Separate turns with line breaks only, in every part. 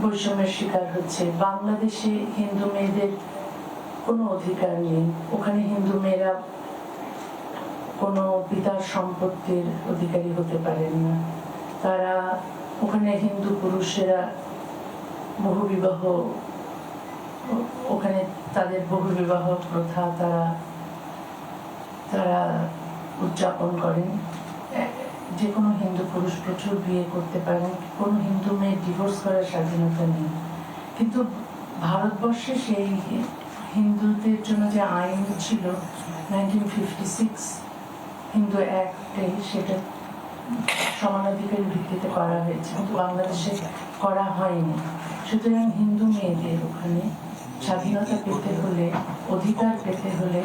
বৈষম্যের শিকার হচ্ছে। বাংলাদেশে হিন্দু মেয়েদের কোনো অধিকার নেই, ওখানে হিন্দু মেয়েরা কোনো পিতার সম্পত্তির অধিকারী হতে পারেন না। তারা ওখানে হিন্দু পুরুষেরা বহুবিবাহ, ওখানে তাদের বহুবিবাহ প্রথা তারা উদযাপন করেন। যে কোনো হিন্দু পুরুষ প্রচুর বিয়ে করতে পারেন, কোনো হিন্দু মেয়ে ডিভোর্স করার স্বাধীনতা নেই। কিন্তু ভারতবর্ষে সেই হিন্দুদের জন্য যে আইন ছিল 1956 হিন্দু অ্যাক্টে, সেটা সমানাধিকারের ভিত্তিতে করা হয়েছে, কিন্তু বাংলাদেশে করা হয়নি। সুতরাং হিন্দু মেয়েদের ওখানে স্বাধীনতা পেতে হলে, অধিকার পেতে হলে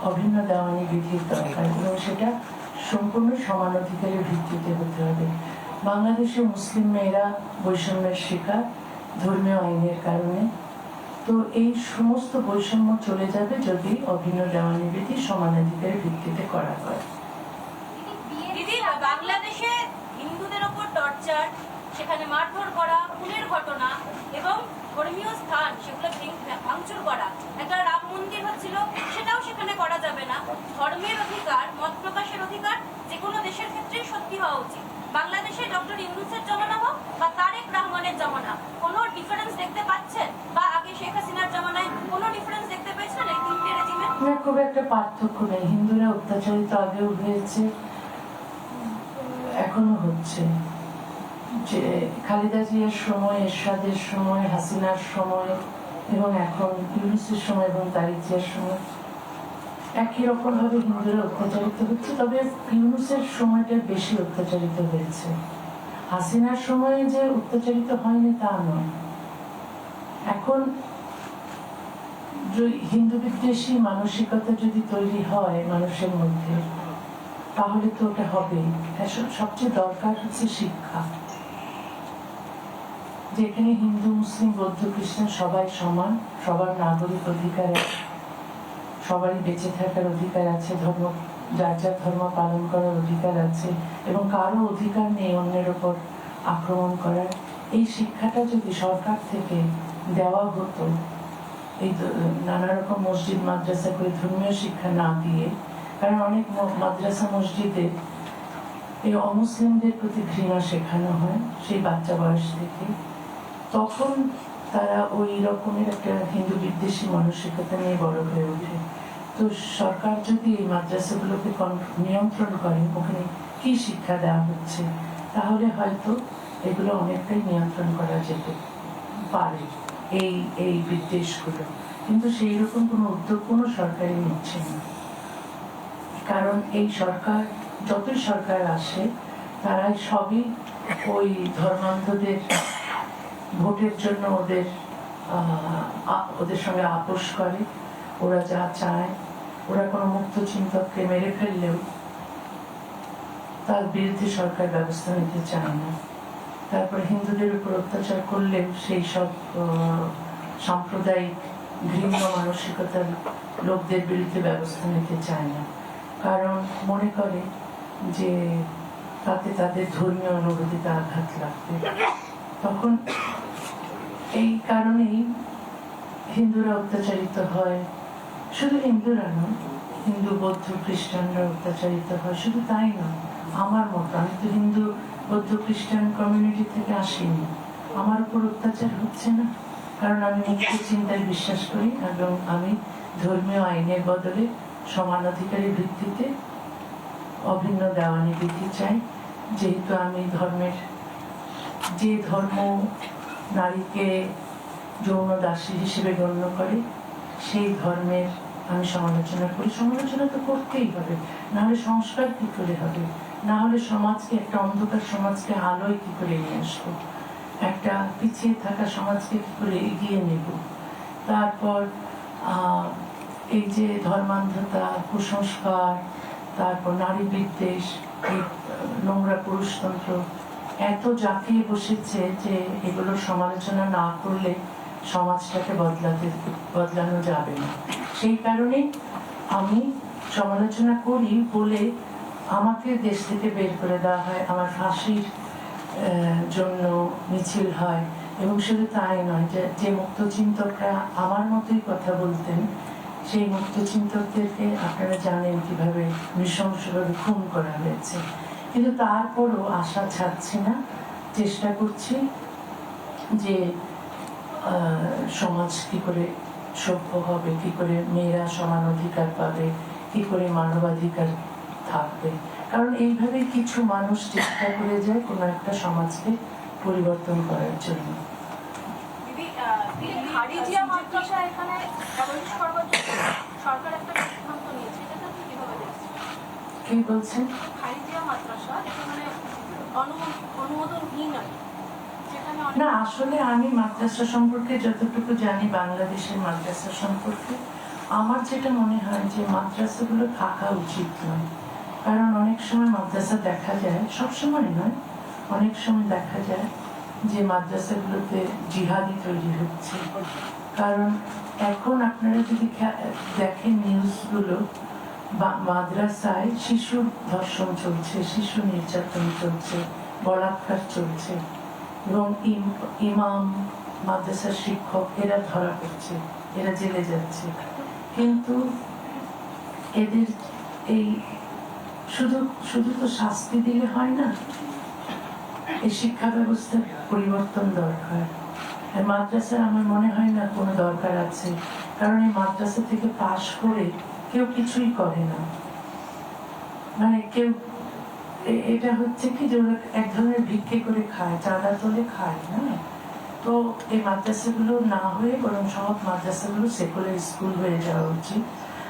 অভিন্ন দেওয়ানি বিধির দরকার, এবং সেটা সম্পূর্ণ সমান অধিকারের ভিত্তিতে হতে হবে। বাংলাদেশে মুসলিম মেয়েরা বৈষম্যের শিকার ধর্মীয় আইনের কারণে। তো এই সমস্ত বৈষম্য চলে যাবে যদি অভিন্ন দেওয়ানি বিধি সমানাধিকারের ভিত্তিতে করা হয়।
বাংলাদেশে হিন্দুদের ওপর টর্চার, সেখানে মারধর করা, খুনের ঘটনা এবং ধর্মীয় স্থান সেগুলো ভাঙচুর করা, একটা রাম মন্দির হচ্ছিল, সেটাও সেখানে করা যাবে না। ধর্মের অধিকার, মত প্রকাশের অধিকার যে কোনো দেশের ক্ষেত্রেই সত্যি হওয়া উচিত। বাংলাদেশে ডক্টর ইউনূসের জমানা হোক বা তারেক রহমানের জমানা, কোনো ডিফারেন্স দেখতে পাচ্ছেন? বা আগে শেখ হাসিনার জমানায় কোনো ডিফারেন্স দেখতে পেয়েছেন এই তিনটে রেজিমে?
খুব একটা পার্থক্য নেই। হিন্দুরা অত্যাচারিত আগেও হয়েছে, এখনো হচ্ছে। যে খালেদা জিয়ার সময়, এরশাদের সময়, হাসিনার সময় এবং এখন ইউনূসের সময় এবং তারেক জিয়ার সময় একই রকম ভাবে হিন্দুরা অত্যাচারিত হচ্ছে। তবে ইউনূসের সময়টা বেশি অত্যাচারিত হয়েছে। হাসিনার সময়ে যে অত্যাচারিত হয়নি তা নয়। এখন হিন্দু বিদ্বেষী মানসিকতা যদি তৈরি হয় মানুষের মধ্যে, তাহলে তো ওটা হবেই। সবচেয়ে দরকার হচ্ছে শিক্ষা, যেখানে হিন্দু, মুসলিম, বৌদ্ধ, খ্রিস্টান সবাই সমান, সবার নাগরিক অধিকার, সবারই বেঁচে থাকার অধিকার আছে, যার যার ধর্ম পালন করার অধিকার আছে, এবং কারো অধিকার নেই অন্যের ওপর আক্রমণ করার। এই শিক্ষাটা যদি সরকার থেকে দেওয়া হতো, এই নানা রকম মসজিদ মাদ্রাসা করে ধর্মীয় শিক্ষা না দিয়ে, কারণ অনেক মাদ্রাসা মসজিদে এই অমুসলিমদের প্রতি ঘৃণা শেখানো হয় সেই বাচ্চা বয়স থেকে, তখন তারা ওই রকমের একটা হিন্দু বিদ্বেষী মানসিকতা নিয়ে বড় হয়ে ওঠে। তো সরকার যদি এই মাদ্রাসাগুলোকে নিয়ন্ত্রণ করে, ওখানে কি শিক্ষা দেওয়া হচ্ছে, তাহলে হয়তো এগুলো অনেকটাই নিয়ন্ত্রণ করা যেতে পারে, এই বিদ্বেষগুলো। কিন্তু সেই রকম কোনো উদ্যোগ কোনো সরকারই নিচ্ছে না। কারণ এই সরকার, যতই সরকার আসে, তারাই সবই ওই ধর্মান্ধদের ভোটের জন্য ওদের সঙ্গে আপোষ করে। ওরা যা চায়, ওরা কোনো মুক্ত চিন্তককে মেরে ফেললেও তার বিরুদ্ধে সরকার ব্যবস্থা নিতে চায় না। তারপর হিন্দুদের উপর অত্যাচার করলেও সেই সব সাম্প্রদায়িক ঘৃণ্য মানসিকতার লোকদের বিরুদ্ধে ব্যবস্থা নিতে চায় না, কারণ মনে করে যে তাতে তাদের ধর্মীয় অনুভূতিতে আঘাত লাগবে। তখন এই কারণেই হিন্দুরা অত্যাচারিত হয়। শুধু হিন্দুরা নয়, হিন্দু, বৌদ্ধ, খ্রিস্টানরা অত্যাচারিত হয়। শুধু তাই নয়, আমার মতো, আমি তো হিন্দু, বৌদ্ধ, খ্রিস্টান কমিউনিটি থেকে আসিনি, আমার উপর অত্যাচার হচ্ছে না, কারণ আমি মুক্ত চিন্তায় বিশ্বাস করি এবং আমি ধর্মীয় আইনের বদলে সমান অধিকারের ভিত্তিতে অভিন্ন দেওয়ানি বিধি চাই। যেহেতু আমি যে ধর্ম নারীকে যৌন দাসী হিসেবে গণ্য করে, সেই ধর্মের আমি সমালোচনা করি। সমালোচনা তো করতেই হবে, না হলে সংস্কার কি করে হবে, না হলে সমাজকে, একটা অন্ধকার সমাজকে আলোয় কি করে নিয়ে আসবো, একটা পিছিয়ে থাকা সমাজকে কি করে এগিয়ে নেব। তারপর এই যে ধর্মান্ধতা, কুসংস্কার, তারপর নারী বিদ্বেষ, এই নোংরা পুরুষতন্ত্র এত জাঁকিয়ে বসেছে যে এগুলোর সমালোচনা না করলে সমাজটাকে বদলানো যাবে না। সেই কারণে আমি সমালোচনা করি বলে আমাকে দেশ থেকে বের করে দেওয়া হয়, আমার ফাঁসির জন্য মিছিল হয়, এবং শুধু তাই নয়, যে মুক্ত চিন্তকরা আমার মতোই কথা বলতেন, সেই মুক্ত চিন্তকদেরকে আপনারা জানেন কিভাবে নৃশংসভাবে খুন করা হয়েছে। কিন্তু তারপরও আশা ছাড়ছি না, চেষ্টা করছি যে সমাজ কি করে সভ্য হবে, কি করে মেয়েরা সমান অধিকার পাবে, কি করে মানবাধিকার থাকবে। কারণ এইভাবে কিছু মানুষ চেষ্টা করে যায় কোনো একটা সমাজকে পরিবর্তন করার জন্য।
খারিজিয়া মাদ্রাসা এখানে প্রবেশ করবার জন্য সরকার একটা সিদ্ধান্ত নিয়েছে, এটা আপনি কিভাবে দেখছেন?
কি বলছেন?
খারিজিয়া মাদ্রাসা এখানে অনুমোদনহীন নয়, যেখানে
না, আসলে আমি মাদ্রাসা সম্পর্কে যতটুকু জানি, বাংলাদেশের মাদ্রাসা সম্পর্কে আমার যেটা মনে হয় যে মাদ্রাসাগুলো থাকা উচিত নয়। কারণ অনেক সময় মাদ্রাসা দেখা যায়, সবসময় নয়, অনেক সময় দেখা যায় যে মাদ্রাসাগুলোতে জিহাদি তৈরি হচ্ছে। কারণ এখন আপনারা যদি দেখেন নিউজগুলো, মাদ্রাসায় শিশু ধর্ষণ চলছে, শিশু নির্যাতন চলছে, বলাৎকার চলছে, এবং ইমাম, মাদ্রাসার শিক্ষক এরা ধরা পড়ছে, এরা জেলে যাচ্ছে। কিন্তু এদের এই শুধু তো শাস্তি দিলে হয় না, এই শিক্ষা ব্যবস্থার পরিবর্তন দরকার। মাদ্রাসার আমার মনে হয় না কোনো দরকার আছে, কারণ এই মাদ্রাসা থেকে পাশ করে কেউ কিছুই করে না। মানে কেউ, এটা হচ্ছে কি যে ওরা এক ধরনের ভিক্ষে করে খায়, চাঁদা তোলে খায় না। তো এই মাদ্রাসাগুলো না হয়ে বরং সব মাদ্রাসাগুলো সেকুলার স্কুল হয়ে যাওয়া উচিত।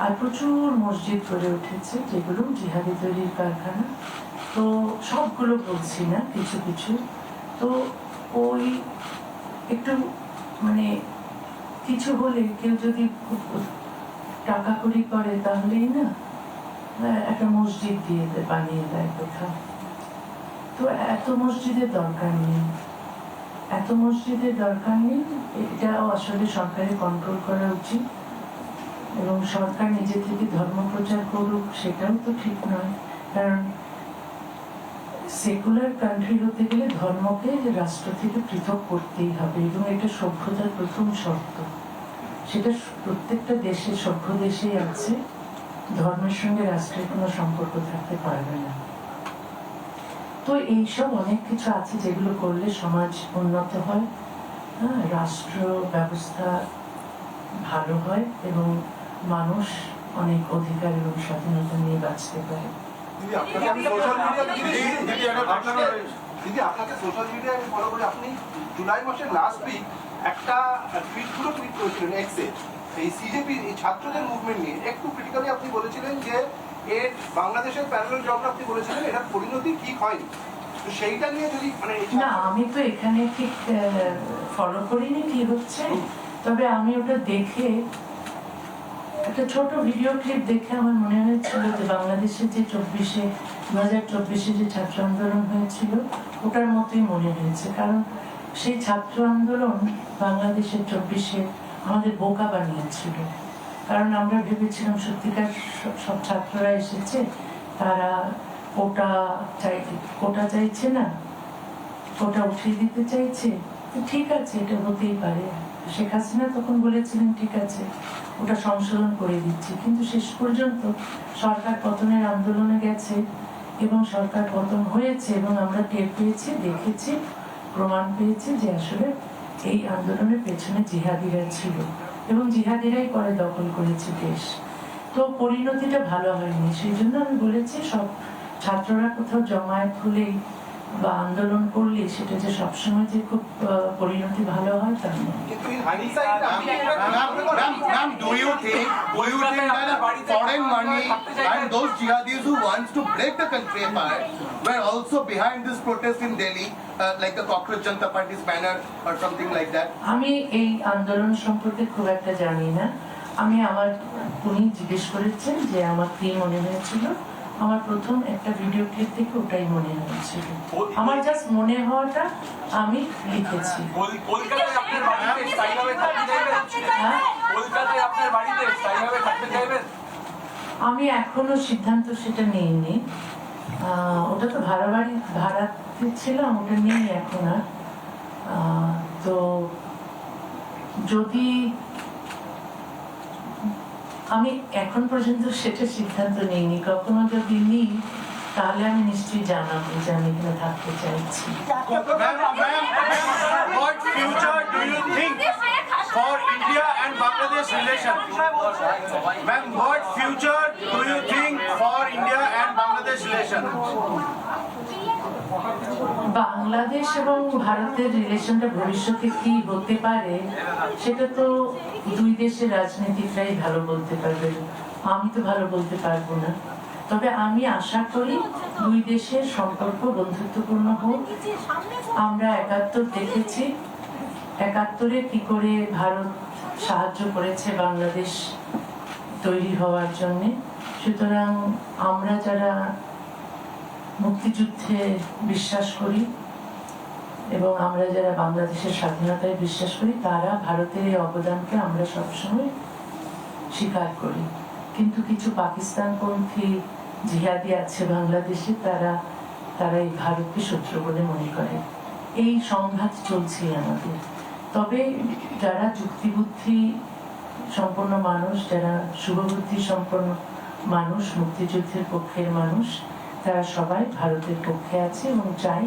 আর প্রচুর মসজিদ গড়ে উঠেছে যেগুলো জিহাদি তৈরির কারখানা। তো সবগুলো বলছি না, কিছু কিছু। তো ওই একটু মানে কিছু হলে কেউ যদি টাকা কড়ি করে তাহলেই না একটা মসজিদ দিয়ে বানিয়ে দেয় কোথাও। তো এত মসজিদের দরকার নেই, এত মসজিদের দরকার নেই। এটাও আসলে সরকারের কন্ট্রোল করা উচিত, এবং সরকার নিজে থেকে ধর্ম প্রচার করুক সেটাও তো ঠিক নয়। কারণ সেকুলার কান্ট্রি হতে গেলে ধর্মকে রাষ্ট্র থেকে পৃথক করতেই হবে, এবং এটা সভ্যতার প্রথম শর্ত। সেটা প্রত্যেকটা দেশে, সভ্য দেশেই আছে, ধর্মের সঙ্গে রাষ্ট্রের কোনো সম্পর্ক থাকতে পারবে না। তো এইসব অনেক কিছু আছে যেগুলো করলে সমাজ উন্নত হয়, রাষ্ট্র ব্যবস্থা ভালো হয়, এবং মানুষ অনেক অধিকার এবং স্বাধীনতা নিয়ে বাঁচতে পারে।
আপনাকে সোশ্যাল মিডিয়ায় ফলো করে আপনি জুলাই মাসের লাস্ট উইক একটা টুইট করেছিলেন এক্সে, এই সিজেপি এই ছাত্রদের মুভমেন্ট নিয়ে একটু ক্রিটিক্যালি আপনি বলেছিলেন যে এর বাংলাদেশের প্যারালাল জবটা আপনি বলেছিলেন এটার পরিণতি ঠিক হয়নি। তো সেইটা নিয়ে যদি মানে
না, আমি তো এখানে ঠিক ফলো করিনি কি হচ্ছে, তবে আমি ওটা দেখে একটা ছোট ভিডিও ক্লিপ দেখে আমার মনে হয়েছিল যে বাংলাদেশের যে 2024 যে ছাত্র আন্দোলন হয়েছিল ওটার মতোই মনে হয়েছে। কারণ সেই ছাত্র আন্দোলন বাংলাদেশের 24 আমাদের বোকা বানিয়েছিল। কারণ আমরা ভেবেছিলাম সত্যিকার সব ছাত্ররা এসেছে, তারা কোটা চাইছে না, কোটা উঠিয়ে দিতে চাইছে, ঠিক আছে, এটা হতেই পারে। শেখ হাসিনা তখন বলেছিলেন ঠিক আছে, ওটা সংশোধন করে দিচ্ছি। কিন্তু শেষ পর্যন্ত সরকার পতনের আন্দোলনে গেছে, এবং সরকার পতন হয়েছে, এবং আমরা টের পেয়েছি, দেখেছি, প্রমাণ পেয়েছি যে আসলে এই আন্দোলনের পেছনে জিহাদিরা ছিল, এবং জিহাদিরাই পরে দখল করেছে দেশ। তো পরিণতিটা ভালো হয়নি। সেই জন্য আমি বলেছি সব ছাত্ররা কোথাও জমায়েত হলেই বা আন্দোলন করলে সেটা যে সবসময় যে খুব পরিণতি ভালো হয় তা নয়।
Ma'am, do you think that foreign money and those jihadis who wants to break the country apart were also behind this protest in Delhi, like the Cockroach Janata Party's banner or something like that?
আমি এই আন্দোলন সম্পর্কে খুব একটা জানি না। আমি উনি জিজ্ঞেস করেছেন যে আমার কি মনে হয়েছিল, আমার প্রথম একটা ভিডিও ক্লিপ থেকে ওটাই মনে হয়েছিল। আমার জাস্ট মনে হওয়াটা আমি লিখেছি। আমি এখনো সিদ্ধান্ত সেটা নিইনি। ওটা তো ভাড়াতে ছিলাম, ওটা নেই এখন আর। তো যদি আমি এখন পর্যন্ত সেটা সিদ্ধান্ত নিইনি, কখনো যদি নিই তাহলে আমি নিশ্চয়ই জানাবো যে আমি এখানে থাকতে চাইছি।
What future do you think for India and Bangladesh relation? Ma'am, what future do you think for India and Bangladesh relation?
Bangladesh এবং ভারতের রিলেশনটা ভবিষ্যতে কি হতে পারে সেটা তো দুই দেশের রাজনীতিকরাই ভালো বলতে পারবে, আমি তো ভালো বলতে পারবো না। তবে আমি আশা করি দুই দেশের সম্পর্ক বন্ধুত্বপূর্ণ হোক। আমরা ৭১ দেখেছি, ৭১-এ কি করে ভারত সাহায্য করেছে বাংলাদেশ তৈরি হওয়ার জন্যে। সুতরাং আমরা যারা মুক্তিযুদ্ধে বিশ্বাস করি এবং আমরা যারা বাংলাদেশের স্বাধীনতায় বিশ্বাস করি, তারা ভারতের এই অবদানকে আমরা সবসময় স্বীকার করি। কিন্তু কিছু পাকিস্তানপন্থী জিহাদি আছে বাংলাদেশে, তারা এই ভারতকে শত্রু বলে মনে করে। এই সংঘাত চলছে আমাদের। তবে যারা যুক্তিবুদ্ধি সম্পন্ন মানুষ, যারা শুভবুদ্ধি সম্পন্ন মানুষ, মুক্তিযুদ্ধের পক্ষের মানুষ, তারা সবাই ভারতের পক্ষে আছে এবং চাই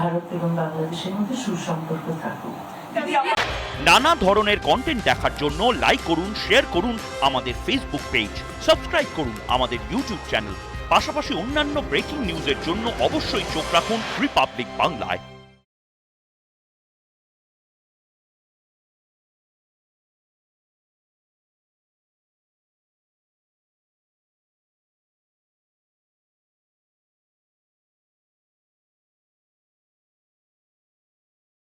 ভারত এবং বাংলাদেশের মধ্যে সুসম্পর্ক থাকুক।
নানা ধরনের কন্টেন্ট দেখার জন্য লাইক করুন, শেয়ার করুন আমাদের ফেসবুক পেজ, সাবস্ক্রাইব করুন আমাদের ইউটিউব চ্যানেল। পাশাপাশি অন্যান্য ব্রেকিং নিউজের জন্য অবশ্যই চোখ রাখুন রিপাবলিক বাংলায়।